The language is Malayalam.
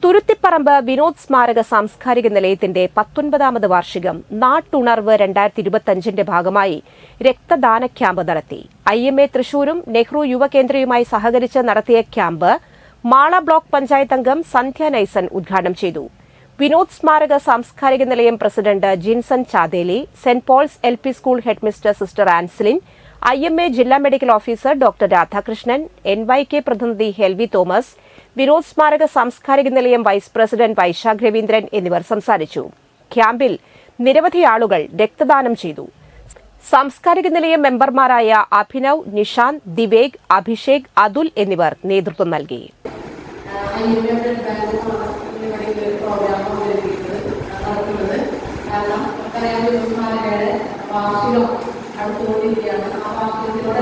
തുരുത്തിപ്പറമ്പ് വിനോദ് സ്മാരക സാംസ്കാരിക നിലയത്തിന്റെ 19ാമത് വാർഷികം നാട്ടുണർവ് 2025ന്റെ ഭാഗമായി രക്തദാന ക്യാമ്പ് നടത്തി. IMA തൃശൂരും നെഹ്റു യുവകേന്ദ്രയുമായി സഹകരിച്ച് നടത്തിയ ക്യാമ്പ് മാള ബ്ലോക്ക് പഞ്ചായത്ത് അംഗം സന്ധ്യ നൈസൻ ഉദ്ഘാടനം ചെയ്തു. വിനോദ് സ്മാരക സാംസ്കാരിക നിലയം president Jinson Chadeli, saint Paul's LP school headmistress sister Anselin, IMA ജില്ലാ medical officer doctor Radhakrishnan, NYK പ്രതിനിധി ഹെൽവി തോമസ്, വിനോദ് സ്മാരക സാംസ്കാരിക നിലയം വൈസ് പ്രസിഡന്റ് വൈശാഖ് രവീന്ദ്രൻ എന്നിവർ സംസാരിച്ചു. ക്യാമ്പിൽ നിരവധി ആളുകൾ രക്തദാനം ചെയ്തു. സാംസ്കാരിക നിലയം മെമ്പർമാരായ അഭിനവ്, നിഷാന്ത്, ദിവേഗ്, അഭിഷേക്, അതുൽ എന്നിവർ നേതൃത്വം നൽകി. അടുത്തുകൊണ്ടിരിക്കുകയാണ്. ആ വാർഷികത്തിലൂടെ